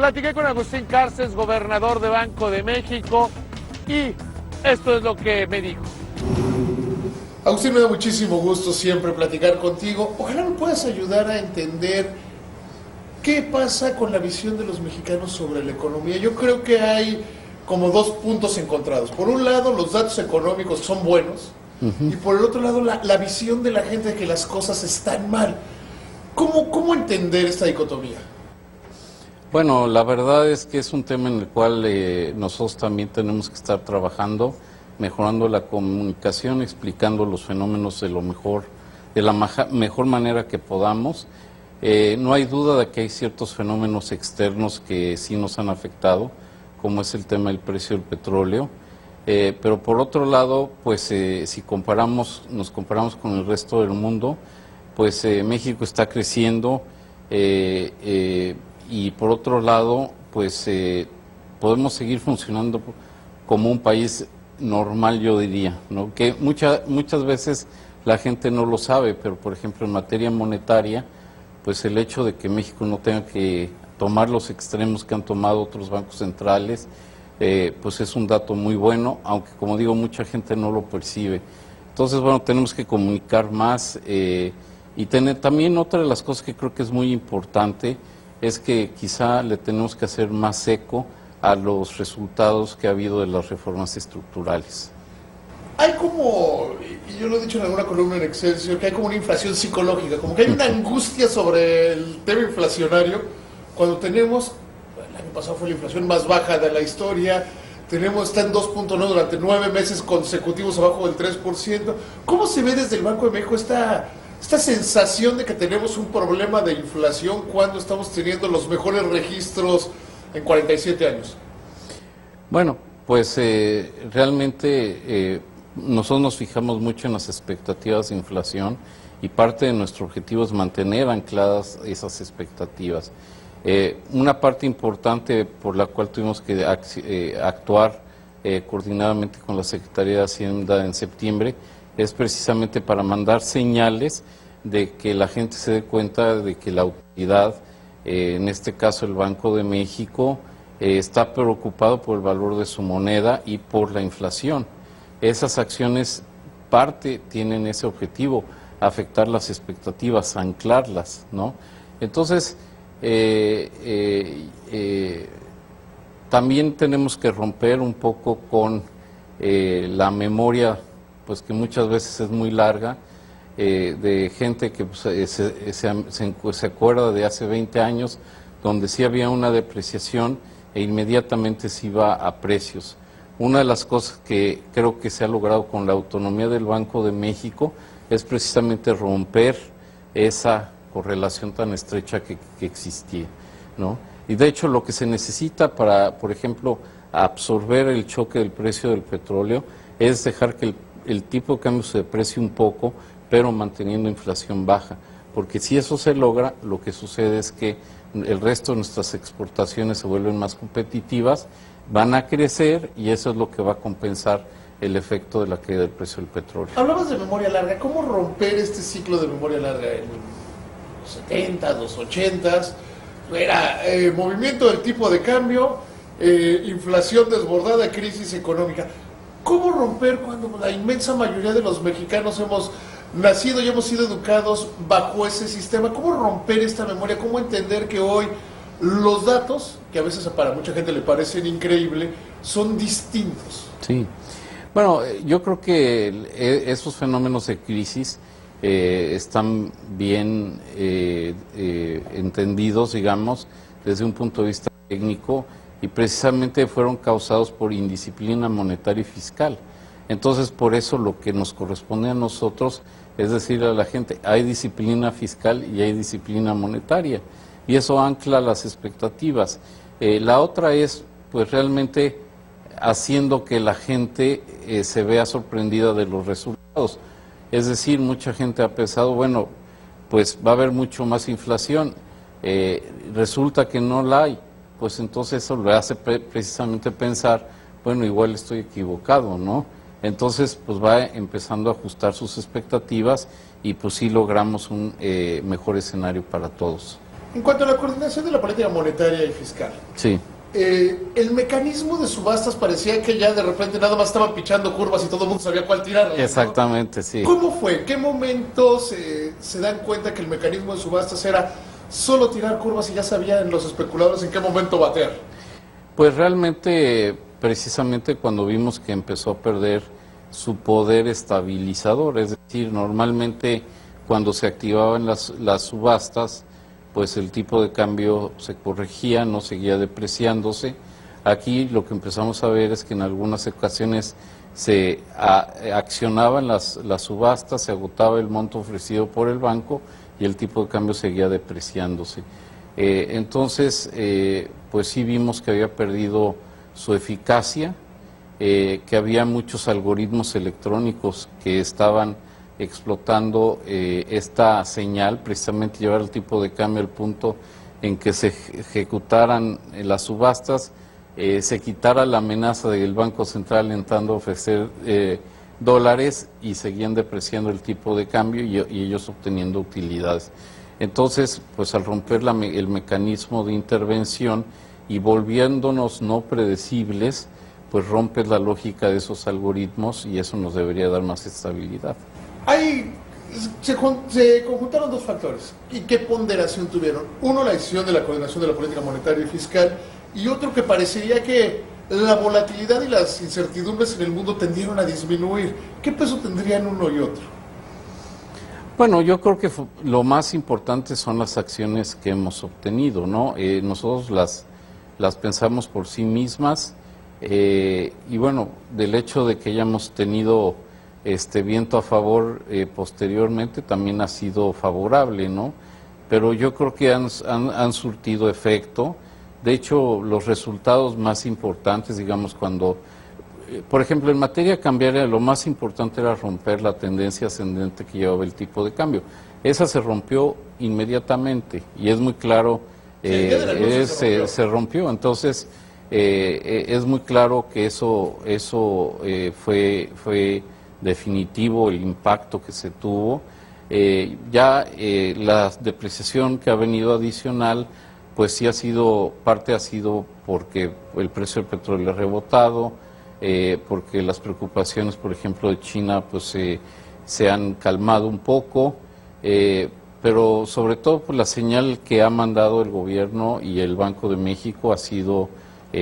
Platiqué con Agustín Cárcez, gobernador de Banco de México, y esto es lo que me dijo. Agustín, me da muchísimo gusto siempre platicar contigo. Ojalá me puedas ayudar a entender qué pasa con la visión de los mexicanos sobre la economía. Yo creo que hay como dos puntos encontrados. Por un lado, los datos económicos son buenos, y por el otro lado, la visión de la gente de que las cosas están mal. ¿Cómo entender esta dicotomía? Bueno, la verdad es que es un tema en el cual nosotros también tenemos que estar trabajando, mejorando la comunicación, explicando los fenómenos de la mejor manera que podamos. No hay duda de que hay ciertos fenómenos externos que sí nos han afectado, como es el tema del precio del petróleo. Pero por otro lado, pues si nos comparamos con el resto del mundo, pues México está creciendo, y por otro lado, pues podemos seguir funcionando como un país normal, yo diría, ¿no? Que muchas veces la gente no lo sabe, pero por ejemplo en materia monetaria, pues el hecho de que México no tenga que tomar los extremos que han tomado otros bancos centrales, pues es un dato muy bueno, aunque como digo, mucha gente no lo percibe. Entonces, bueno, tenemos que comunicar más, y también otra de las cosas que creo que es muy importante es que quizá le tenemos que hacer más eco a los resultados que ha habido de las reformas estructurales. Hay como, y yo lo he dicho en alguna columna en Excelsior, que hay como una inflación psicológica, como que hay una angustia sobre el tema inflacionario, cuando tenemos, el año pasado fue la inflación más baja de la historia, está en 2.9 durante 9 meses consecutivos abajo del 3%. ¿Cómo se ve desde el Banco de México esta sensación de que tenemos un problema de inflación cuando estamos teniendo los mejores registros en 47 años? Bueno, pues realmente nosotros nos fijamos mucho en las expectativas de inflación, y parte de nuestro objetivo es mantener ancladas esas expectativas. Una parte importante por la cual tuvimos que actuar coordinadamente con la Secretaría de Hacienda en septiembre es precisamente para mandar señales de que la gente se dé cuenta de que la autoridad, en este caso el Banco de México, está preocupado por el valor de su moneda y por la inflación. Esas acciones tienen ese objetivo, afectar las expectativas, anclarlas, ¿no? Entonces, también tenemos que romper un poco con la memoria, pues que muchas veces es muy larga, de gente que pues, se acuerda de hace 20 años, donde sí había una depreciación e inmediatamente se iba a precios. Una de las cosas que creo que se ha logrado con la autonomía del Banco de México es precisamente romper esa correlación tan estrecha que existía, ¿no? Y de hecho lo que se necesita para, por ejemplo, absorber el choque del precio del petróleo es dejar que el tipo de cambio se deprecie un poco, pero manteniendo inflación baja, porque si eso se logra, lo que sucede es que el resto de nuestras exportaciones se vuelven más competitivas, van a crecer, y eso es lo que va a compensar el efecto de la caída del precio del petróleo. Hablabas de memoria larga. ¿Cómo romper este ciclo de memoria larga? En los 70, los 80, era movimiento del tipo de cambio, inflación desbordada, crisis económica. ¿Cómo romper cuando la inmensa mayoría de los mexicanos hemos nacido y hemos sido educados bajo ese sistema? ¿Cómo romper esta memoria? ¿Cómo entender que hoy los datos, que a veces para mucha gente le parecen increíbles, son distintos? Sí. Bueno, yo creo que esos fenómenos de crisis están bien entendidos, digamos, desde un punto de vista técnico, y precisamente fueron causados por indisciplina monetaria y fiscal. Entonces, por eso lo que nos corresponde a nosotros es decirle a la gente, hay disciplina fiscal y hay disciplina monetaria, y eso ancla las expectativas. La otra es, pues realmente, haciendo que la gente se vea sorprendida de los resultados. Es decir, mucha gente ha pensado, bueno, pues va a haber mucho más inflación, resulta que no la hay, pues entonces eso le hace precisamente pensar, bueno, igual estoy equivocado, ¿no? Entonces, pues va empezando a ajustar sus expectativas, y pues sí logramos un mejor escenario para todos. En cuanto a la coordinación de la política monetaria y fiscal, Sí. el mecanismo de subastas parecía que ya de repente nada más estaban pichando curvas y todo el mundo sabía cuál tirar. Exactamente, sí. ¿Cómo fue? ¿En qué momento se dan cuenta que el mecanismo de subastas era solo tirar curvas y ya sabían los especuladores en qué momento batear? Pues realmente, precisamente cuando vimos que empezó a perder su poder estabilizador, es decir, normalmente cuando se activaban las subastas, pues el tipo de cambio se corregía, no seguía depreciándose. Aquí lo que empezamos a ver es que en algunas ocasiones se accionaban las subastas, se agotaba el monto ofrecido por el banco y el tipo de cambio seguía depreciándose. Entonces, pues sí vimos que había perdido su eficacia, que había muchos algoritmos electrónicos que estaban explotando esta señal, precisamente llevar el tipo de cambio al punto en que se ejecutaran las subastas, se quitara la amenaza del Banco Central entrando a ofrecer dólares y seguían depreciando el tipo de cambio y ellos obteniendo utilidades. Entonces, pues al romper el mecanismo de intervención y volviéndonos no predecibles, pues rompes la lógica de esos algoritmos y eso nos debería dar más estabilidad. Se conjuntaron dos factores. ¿Y qué ponderación tuvieron? Uno, la decisión de la coordinación de la política monetaria y fiscal, y otro que parecería que la volatilidad y las incertidumbres en el mundo tendieron a disminuir. ¿Qué peso tendrían uno y otro? Bueno, yo creo que lo más importante son las acciones que hemos obtenido, ¿no? Nosotros las pensamos por sí mismas y bueno, del hecho de que hayamos tenido viento a favor posteriormente también ha sido favorable, ¿no? Pero yo creo que han surtido efecto. De hecho, los resultados más importantes, digamos, cuando, por ejemplo, en materia cambiaria, lo más importante era romper la tendencia ascendente que llevaba el tipo de cambio. Esa se rompió inmediatamente y es muy claro, se rompió. Entonces, es muy claro que eso fue definitivo el impacto que se tuvo. La depreciación que ha venido adicional, pues sí parte ha sido porque el precio del petróleo ha rebotado, porque las preocupaciones, por ejemplo, de China, pues se han calmado un poco, pero sobre todo pues, la señal que ha mandado el gobierno y el Banco de México ha sido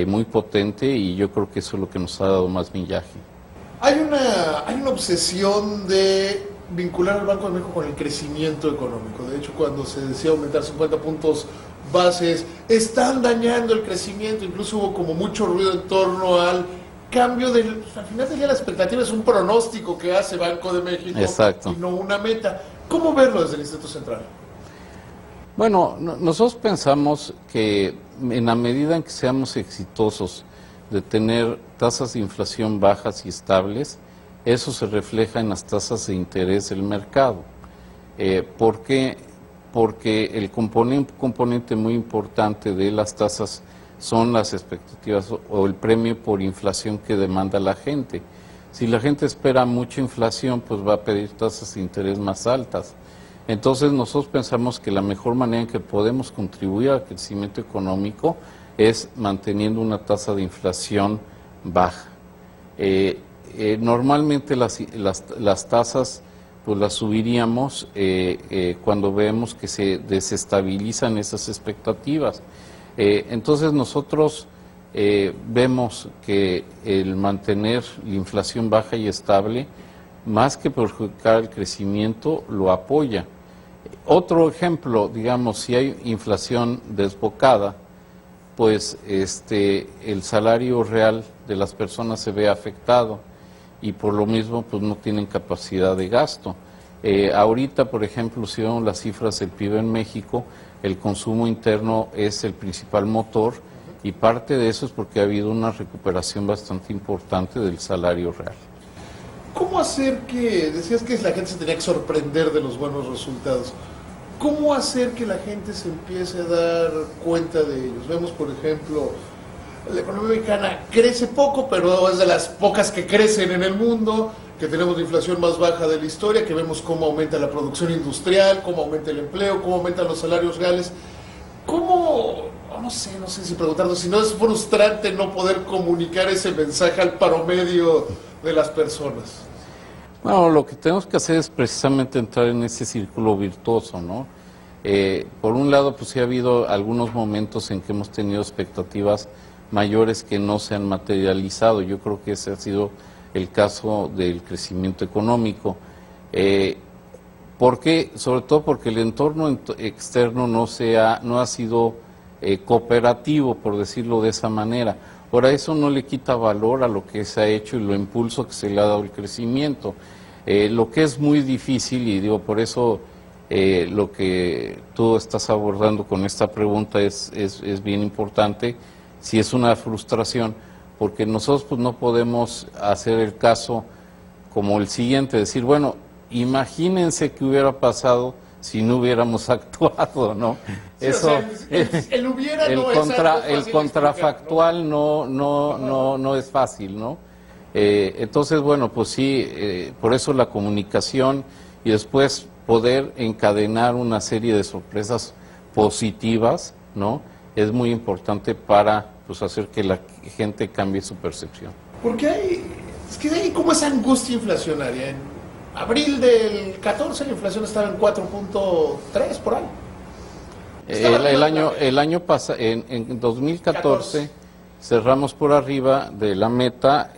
muy potente y yo creo que eso es lo que nos ha dado más millaje. Hay una obsesión de vincular al Banco de México con el crecimiento económico. De hecho, cuando se decía aumentar 50 puntos bases, están dañando el crecimiento. Incluso hubo como mucho ruido en torno al cambio al final del día la expectativa es un pronóstico que hace Banco de México. Exacto. Y no una meta. ¿Cómo verlo desde el Instituto Central? Bueno, nosotros pensamos que en la medida en que seamos exitosos de tener tasas de inflación bajas y estables, eso se refleja en las tasas de interés del mercado. ¿Por qué? Porque el componente muy importante de las tasas son las expectativas o el premio por inflación que demanda la gente. Si la gente espera mucha inflación, pues va a pedir tasas de interés más altas. Entonces nosotros pensamos que la mejor manera en que podemos contribuir al crecimiento económico es manteniendo una tasa de inflación baja. Normalmente las tasas pues las subiríamos cuando vemos que se desestabilizan esas expectativas. Entonces nosotros vemos que el mantener la inflación baja y estable, más que perjudicar el crecimiento, lo apoya. Otro ejemplo, digamos, si hay inflación desbocada, pues el salario real de las personas se ve afectado y por lo mismo pues no tienen capacidad de gasto. Ahorita, por ejemplo, si vemos las cifras del PIB en México, el consumo interno es el principal motor y parte de eso es porque ha habido una recuperación bastante importante del salario real. ¿Cómo hacer que, decías que la gente se tenía que sorprender de los buenos resultados, cómo hacer que la gente se empiece a dar cuenta de ellos? Vemos, por ejemplo, la economía mexicana crece poco, pero es de las pocas que crecen en el mundo, que tenemos la inflación más baja de la historia, que vemos cómo aumenta la producción industrial, cómo aumenta el empleo, cómo aumentan los salarios reales. ¿Cómo, no sé si preguntarlo, si no es frustrante no poder comunicar ese mensaje al promedio de las personas? Bueno, lo que tenemos que hacer es precisamente entrar en ese círculo virtuoso, ¿no? Por un lado, pues sí ha habido algunos momentos en que hemos tenido expectativas mayores que no se han materializado. Yo creo que ese ha sido el caso del crecimiento económico. ¿Por qué? Sobre todo porque el entorno externo no ha sido cooperativo, por decirlo de esa manera. Ahora, eso no le quita valor a lo que se ha hecho y lo impulso que se le ha dado el crecimiento. Lo que es muy difícil, y digo, por eso lo que tú estás abordando con esta pregunta es bien importante, si es una frustración, porque nosotros pues no podemos hacer el caso como el siguiente, decir, bueno, imagínense qué hubiera pasado si no hubiéramos actuado, ¿no? Sí, Eso, o sea, el hubiera no es algo fácil el de contrafactual explicar, no es fácil, ¿no? Entonces, bueno, pues sí, por eso la comunicación y después poder encadenar una serie de sorpresas positivas, ¿no? Es muy importante para pues hacer que la gente cambie su percepción. Porque es que hay como esa angustia inflacionaria. En abril del 14 la inflación estaba en 4.3 por ahí. El año pasado, en 2014, cerramos por arriba de la meta,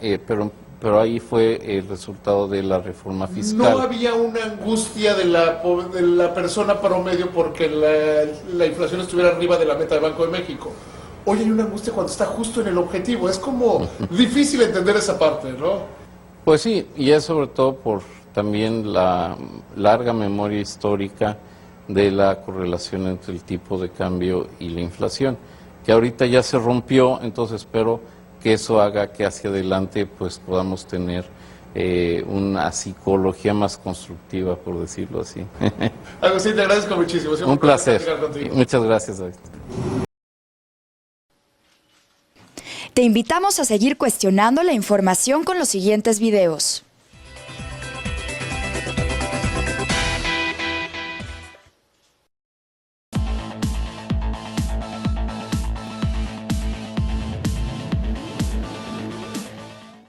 pero ahí fue el resultado de la reforma fiscal. No había una angustia de la persona promedio porque la inflación estuviera arriba de la meta del Banco de México. Hoy hay una angustia cuando está justo en el objetivo. Es como difícil entender esa parte, ¿no? Pues sí, y es sobre todo por también la larga memoria histórica de la correlación entre el tipo de cambio y la inflación, que ahorita ya se rompió, entonces espero que eso haga que hacia adelante pues podamos tener una psicología más constructiva, por decirlo así. Agustín, te agradezco muchísimo. Un placer. Muchas gracias, David. Te invitamos a seguir cuestionando la información con los siguientes videos.